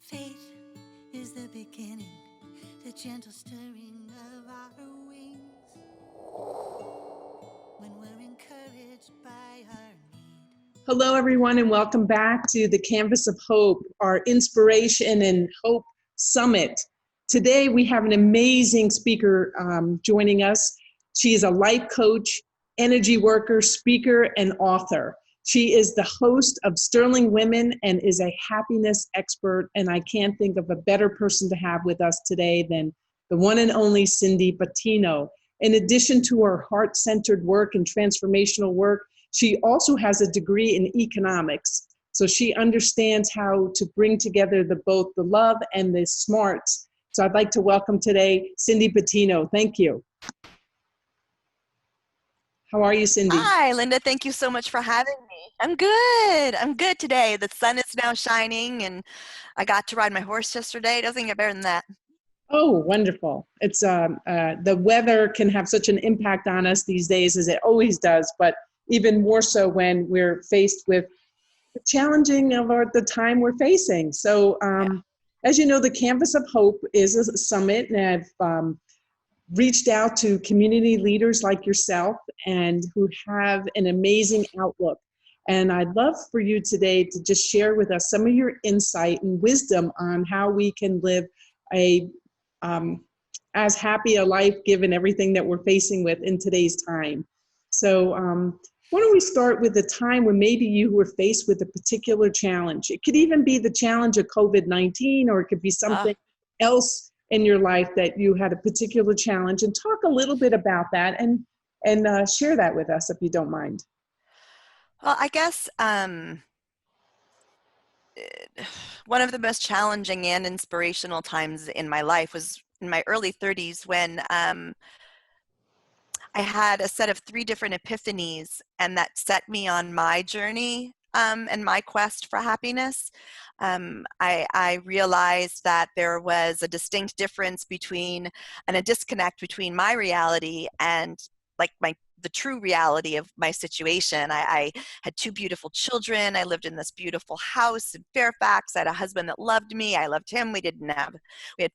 Faith is the beginning, the gentle stirring of our wings. When we're encouraged by our need. Hello, everyone, and welcome back to the Canvas of Hope, our Inspiration and Hope Summit. Today, we have an amazing speaker joining us. She is a life coach, energy worker, speaker, and author. She is the host of Sterling Women and is a happiness expert, and I can't think of a better person to have with us today than the one and only Cindy Battino. In addition to her heart-centered work and transformational work, she also has a degree in economics. So she understands how to bring together both the love and the smarts. So I'd like to welcome today Cindy Battino. Thank you. How are you, Cindy? Hi, Linda. Thank you so much for having me. I'm good. I'm good today. The sun is now shining, and I got to ride my horse yesterday. It doesn't get better than that. Oh, wonderful. It's the weather can have such an impact on us these days, as it always does, but even more so when we're faced with the challenging of the time we're facing. So as you know, the Canvas of Hope is a summit, and I've reached out to community leaders like yourself and who have an amazing outlook. And I'd love for you today to just share with us some of your insight and wisdom on how we can live as happy a life given everything that we're facing with in today's time. So why don't we start with the time when maybe you were faced with a particular challenge? It could even be the challenge of COVID-19, or it could be something else in your life that you had a particular challenge, and talk a little bit about that and share that with us if you don't mind. Well, I guess one of the most challenging and inspirational times in my life was in my early 30s when I had a set of 3 different epiphanies, and that set me on my journey and my quest for happiness. I realized that there was a distinct difference between and a disconnect between my reality and like the true reality of my situation. I had 2 beautiful children. I lived in this beautiful house in Fairfax. I had a husband that loved me. I loved him. We had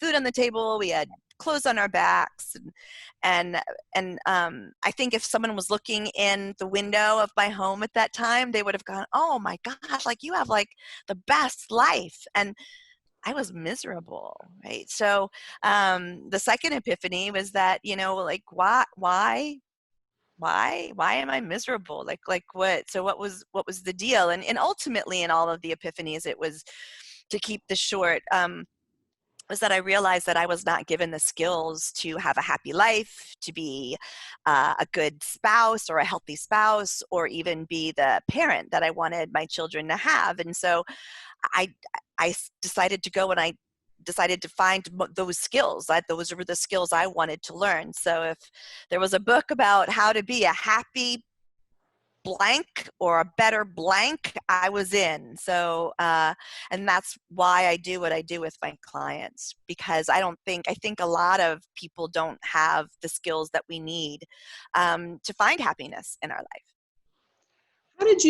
food on the table. We had clothes on our backs. And I think if someone was looking in the window of my home at that time, they would have gone, "Oh my gosh, like you have like the best life." And I was miserable, right? So the second epiphany was that, like why am I miserable? Like what? So what was the deal? And ultimately in all of the epiphanies, it was, to keep this short, was that I realized that I was not given the skills to have a happy life, to be a good spouse or a healthy spouse, or even be the parent that I wanted my children to have. And so I decided to go and I decided to find those skills. Those were the skills I wanted to learn. So if there was a book about how to be a happy blank or a better blank, I was in. So and that's why I do what I do with my clients, because I think a lot of people don't have the skills that we need to find happiness in our life. How did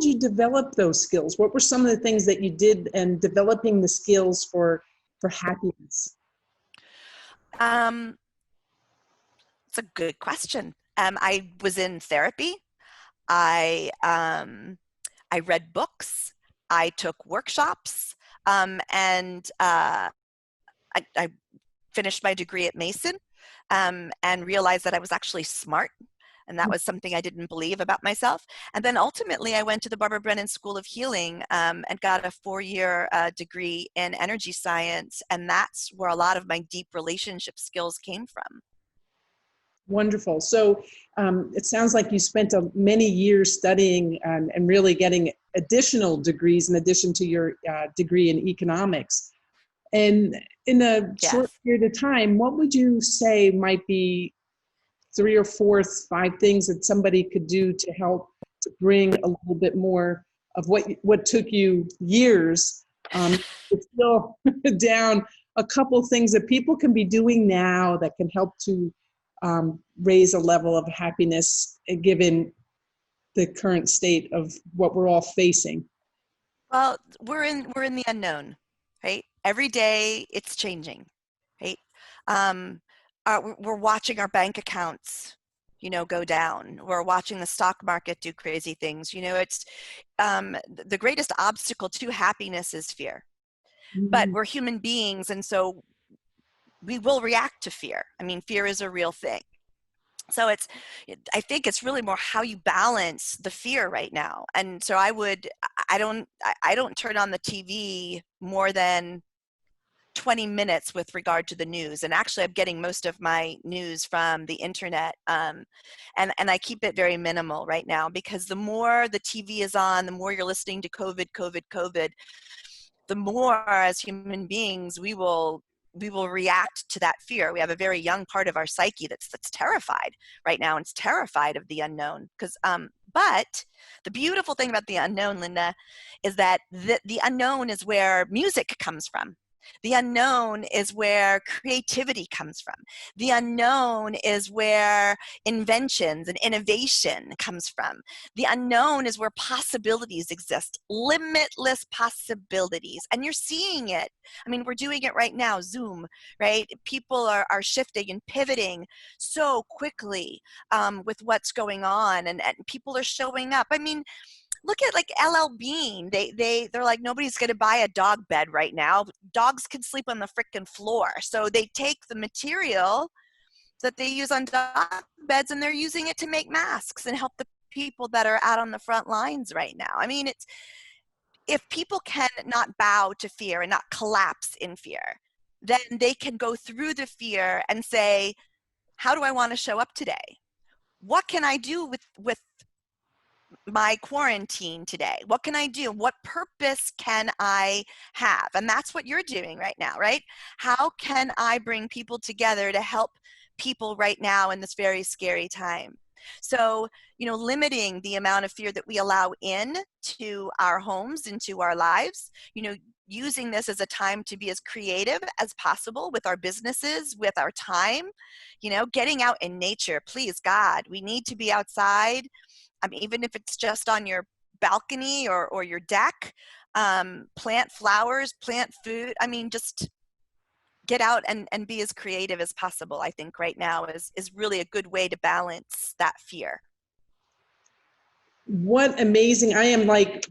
you develop those skills? What were some of the things that you did in developing the skills for happiness? It's a good question. I was in therapy. I read books. I took workshops, and I finished my degree at Mason, and realized that I was actually smart. And that was something I didn't believe about myself. And then ultimately, I went to the Barbara Brennan School of Healing and got a 4-year degree in energy science. And that's where a lot of my deep relationship skills came from. Wonderful. So it sounds like you spent many years studying and really getting additional degrees in addition to your degree in economics. And in a short period of time, what would you say might be 3 or 4, 5 things that somebody could do to help to bring a little bit more of what took you years to still down a couple things that people can be doing now that can help to raise a level of happiness given the current state of what we're all facing? Well, we're in the unknown, right? Every day it's changing, right? We're watching our bank accounts, go down. We're watching the stock market do crazy things. It's the greatest obstacle to happiness is fear. But Mm. we're human beings, and so we will react to fear. I mean, fear is a real thing. So I think it's really more how you balance the fear right now. And so I don't turn on the TV more than 20 minutes with regard to the news. And actually, I'm getting most of my news from the internet. And I keep it very minimal right now, because the more the TV is on, the more you're listening to COVID, COVID, COVID, the more as human beings we will react to that fear. We have a very young part of our psyche that's terrified right now, and it's terrified of the unknown. But the beautiful thing about the unknown, Linda, is that the unknown is where music comes from. The unknown is where creativity comes from. The unknown is where inventions and innovation comes from. The unknown is where possibilities exist, limitless possibilities. And you're seeing it. I mean, we're doing it right now, Zoom, right? People are shifting and pivoting so quickly with what's going on, and people are showing up. I mean, look at like LL Bean. They're like, nobody's going to buy a dog bed right now. Dogs can sleep on the freaking floor. So they take the material that they use on dog beds and they're using it to make masks and help the people that are out on the front lines right now. I mean, if people can not bow to fear and not collapse in fear, then they can go through the fear and say, how do I want to show up today? What can I do with my quarantine today? What can I do? What purpose can I have? And that's what you're doing right now, right? How can I bring people together to help people right now in this very scary time? So, limiting the amount of fear that we allow in to our homes, into our lives, using this as a time to be as creative as possible with our businesses, with our time, getting out in nature. Please, God, we need to be outside. I mean, even if it's just on your balcony or your deck, plant flowers, plant food. I mean, just get out and be as creative as possible, I think right now is really a good way to balance that fear. What amazing. I am like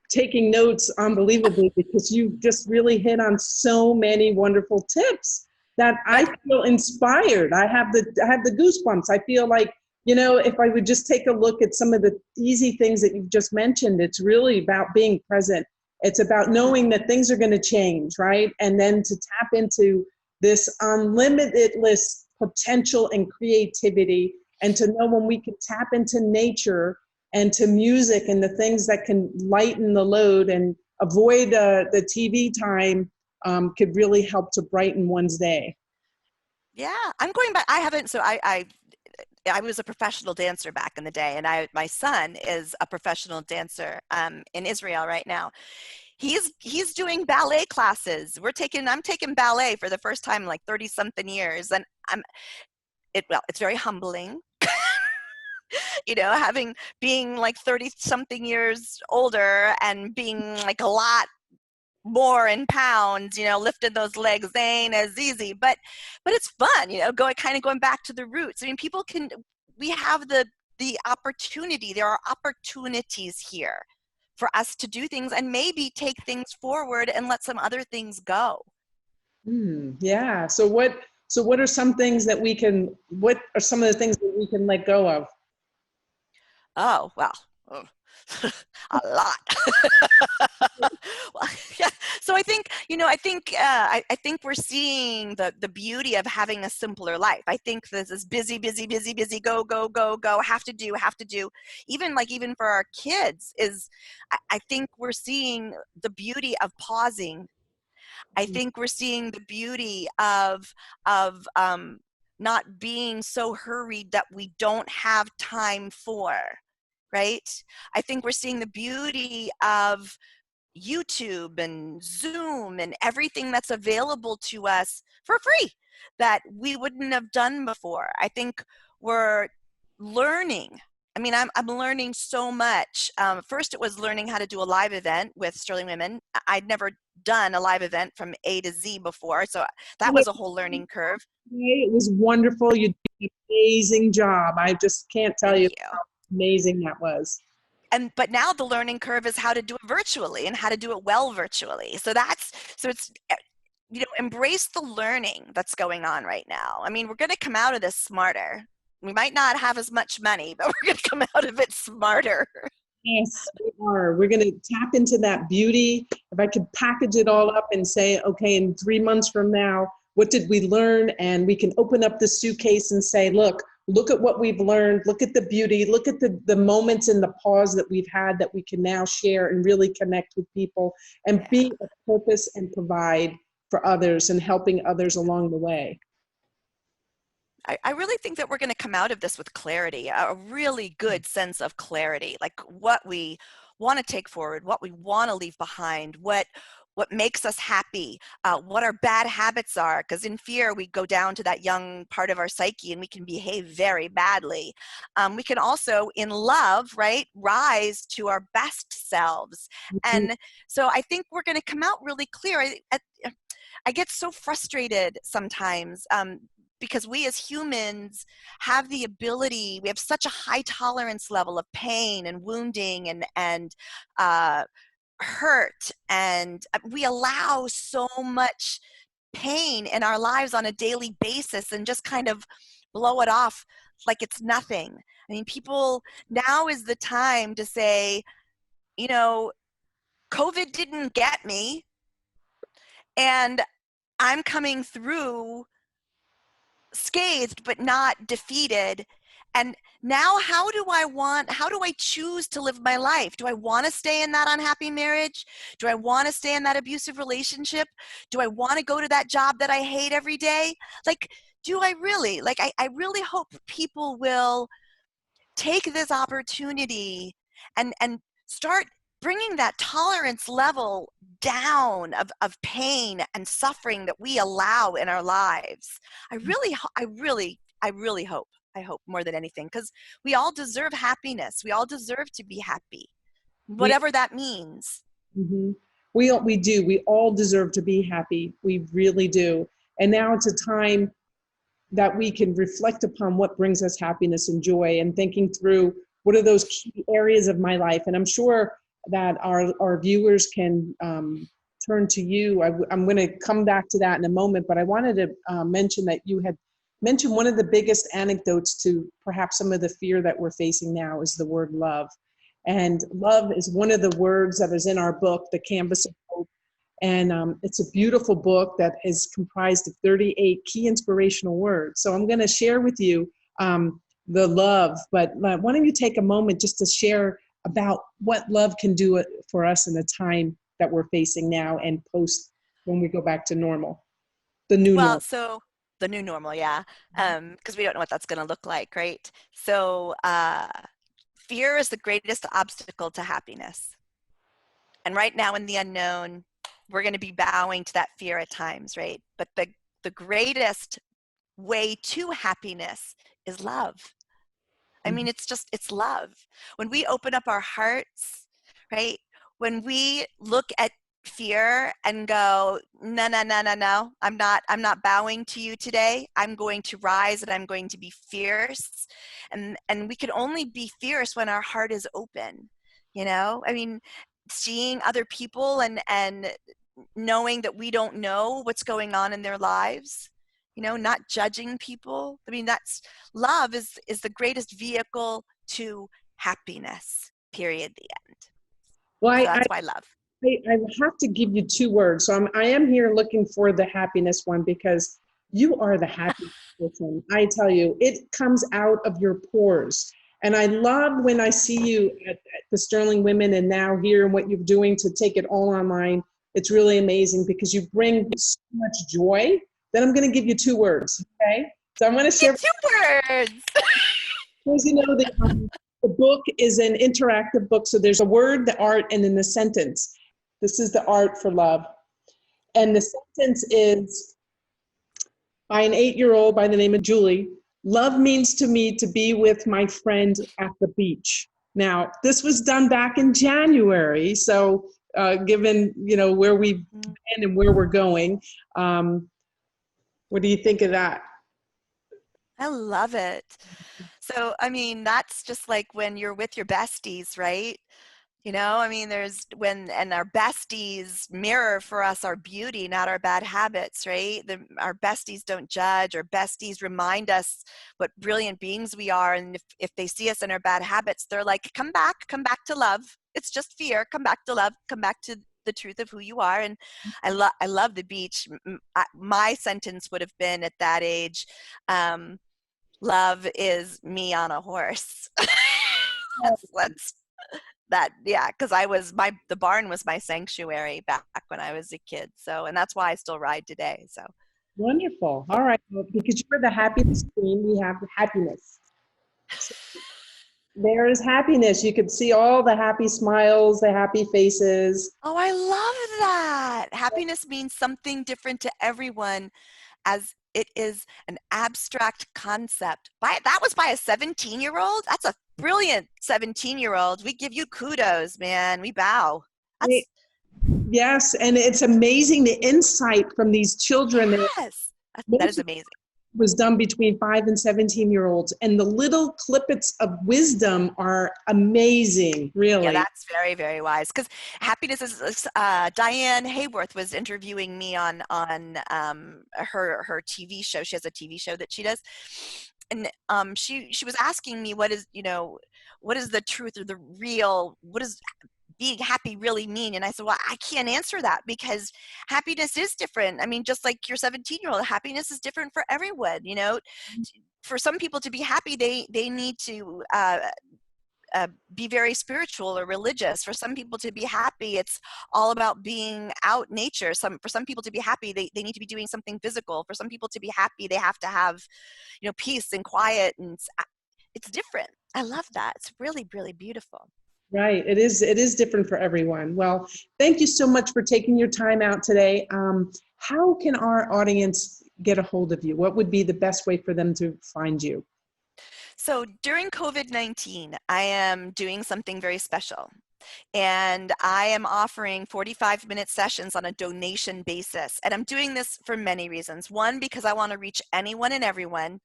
taking notes unbelievably, because you just really hit on so many wonderful tips that I feel inspired. I have the goosebumps. I feel like, if I would just take a look at some of the easy things that you've just mentioned, it's really about being present. It's about knowing that things are going to change, right? And then to tap into this unlimitless potential and creativity, and to know when we can tap into nature and to music and the things that can lighten the load and avoid the TV time, could really help to brighten one's day. Yeah, I'm going back. I haven't, so I was a professional dancer back in the day, and my son is a professional dancer in Israel right now. He's doing ballet classes. I'm taking ballet for the first time in like 30 something years, and it's very humbling. Being like 30 something years older and being like a lot more in pounds, lifting those legs ain't as easy, but it's fun, going back to the roots. I mean, we have the opportunity. There are opportunities here for us to do things and maybe take things forward and let some other things go. Yeah. So what are some things that what are some of the things that we can let go of? Oh, well, a lot. Well, yeah. So I think we're seeing the beauty of having a simpler life. I think this is busy, busy, busy, busy, go, go, go, go, have to do. Even for our kids I think we're seeing the beauty of pausing. I think we're seeing the beauty of not being so hurried that we don't have time for, right? I think we're seeing the beauty of YouTube and Zoom and everything that's available to us for free that we wouldn't have done before. I think we're learning I mean, I'm learning so much. First, it was learning how to do a live event with Sterling Women. I'd never done a live event from A to Z before, so that was a whole learning curve. It was wonderful. You did an amazing job. I just can't tell Thank you you. how amazing that was. But now the learning curve is how to do it virtually and how to do it well virtually. So it's embrace the learning that's going on right now. I mean, we're going to come out of this smarter. We might not have as much money, but we're going to come out of it smarter. Yes, we are. We're going to tap into that beauty. If I could package it all up and say, okay, in 3 months from now, what did we learn? And we can open up the suitcase and say, look at what we've learned. Look at the beauty. Look at the moments in the pause that we've had that we can now share and really connect with people and be a purpose and provide for others and helping others along the way. I really think that we're going to come out of this with clarity, a really good sense of clarity, like what we want to take forward, what we want to leave behind, what makes us happy, what our bad habits are, because in fear we go down to that young part of our psyche and we can behave very badly. We can also, in love, right, rise to our best selves. And so I think we're going to come out really clear. I get so frustrated sometimes because we as humans have the ability, we have such a high tolerance level of pain and wounding and hurt, and we allow so much pain in our lives on a daily basis and just kind of blow it off like it's nothing. I mean, people, now is the time to say, COVID didn't get me, and I'm coming through scathed but not defeated. And now how do I choose to live my life? Do I want to stay in that unhappy marriage? Do I want to stay in that abusive relationship? Do I want to go to that job that I hate every day? Like, do I really? Like, I really hope people will take this opportunity and start bringing that tolerance level down of pain and suffering that we allow in our lives. I really hope. I hope more than anything, because we all deserve happiness. We all deserve to be happy, whatever that means. Mm-hmm. We do. We all deserve to be happy. We really do. And now it's a time that we can reflect upon what brings us happiness and joy, and thinking through what are those key areas of my life. And I'm sure that our viewers can turn to you. I'm going to come back to that in a moment, but I wanted to mention that you had mentioned one of the biggest anecdotes to perhaps some of the fear that we're facing now is the word love. And love is one of the words that is in our book, The Canvas of Hope. And it's a beautiful book that is comprised of 38 key inspirational words. So I'm going to share with you the love, but why don't you take a moment just to share about what love can do for us in the time that we're facing now and post when we go back to normal, the new normal. So the new normal, yeah, because we don't know what that's going to look like, right? So fear is the greatest obstacle to happiness. And right now in the unknown, we're going to be bowing to that fear at times, right? But the greatest way to happiness is love. I mean, it's love. When we open up our hearts, right? When we look at fear and go, no, I'm not bowing to you today. I'm going to rise and I'm going to be fierce. And we can only be fierce when our heart is open, I mean, seeing other people and knowing that we don't know what's going on in their lives, not judging people. I mean, that's love is the greatest vehicle to happiness, period, the end. Well, so that's why love. I have to give you 2 words. So I am here looking for the happiness one, because you are the happiest person. I tell you, it comes out of your pores. And I love when I see you at the Sterling Women and now here and what you're doing to take it all online. It's really amazing because you bring so much joy. Then I'm going to give you 2 words, okay? So I'm going to share 2 words. Because the book is an interactive book, so there's a word, the art, and then the sentence. This is the art for love. And the sentence is by an 8-year-old by the name of Julie. Love means to me to be with my friend at the beach. Now, this was done back in January, so given where we've been and where we're going, what do you think of that? I love it. So, I mean, that's just like when you're with your besties, right? I mean, and our besties mirror for us our beauty, not our bad habits, right? Our besties don't judge. Our besties remind us what brilliant beings we are. And if they see us in our bad habits, they're like, come back to love. It's just fear. Come back to love. Come back to the truth of who you are. And I love the beach. My sentence would have been at that age, love is me on a horse. That's that, yeah, because the barn was my sanctuary back when I was a kid. So, and that's why I still ride today. So Wonderful. All right. Well, because you're the happiness queen, we have happiness. So there is happiness. You could see all the happy smiles, the happy faces. oh, I love that. Happiness means something different to everyone, as it is an abstract concept. That was by a 17-year-old. That's a brilliant 17-year-old. We give you kudos, man. We bow. Yes, and it's amazing the insight from these children. Yes, that is amazing. Was done between 5 and 17-year-olds, and the little clippets of wisdom are amazing, really. Yeah, that's very, very wise. Because happiness is, Diane Hayworth was interviewing me on her TV show. She has a TV show that she does, and she was asking me what is the truth or the real, what does being happy really mean? And I said, well, I can't answer that because happiness is different. I mean, just like your 17-year-old, happiness is different for everyone. For some people to be happy, they need to be very spiritual or religious. For some people to be happy, it's all about being out nature. For some people to be happy, they need to be doing something physical. For some people to be happy, they have to have, peace and quiet, and it's different. I love that. It's really, really beautiful. Right. It is different for everyone. Well, thank you so much for taking your time out today. How can our audience get a hold of you? What would be the best way for them to find you? So during COVID-19, I am doing something very special. And I am offering 45-minute sessions on a donation basis. And I'm doing this for many reasons. One, because I want to reach anyone and everyone.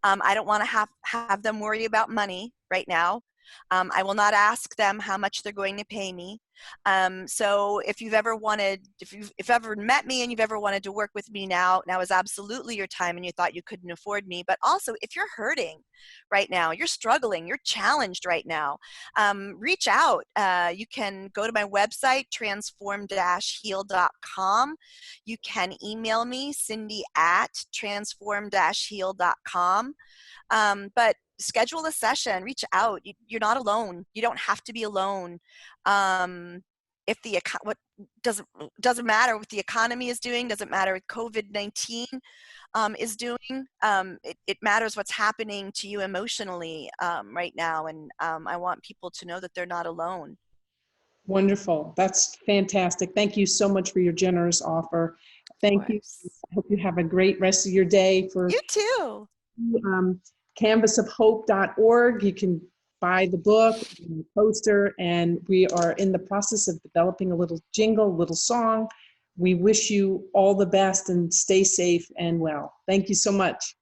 I don't want to have them worry about money right now. I will not ask them how much they're going to pay me. So if you've ever met me and you've ever wanted to work with me, now is absolutely your time, and you thought you couldn't afford me. But also, if you're hurting right now, you're struggling, you're challenged right now, reach out. You can go to my website, transform-heal.com. You can email me, cindy@transform-heal.com. But schedule a session, reach out. You're not alone. You don't have to be alone. If what doesn't matter what the economy is doing, doesn't matter what COVID-19 is doing. It matters what's happening to you emotionally right now. And I want people to know that they're not alone. Wonderful. That's fantastic. Thank you so much for your generous offer. Thank you. I hope you have a great rest of your day. You too. Canvasofhope.org. You can buy the book and the poster, and we are in the process of developing a little jingle, a little song. We wish you all the best and stay safe and well. Thank you so much.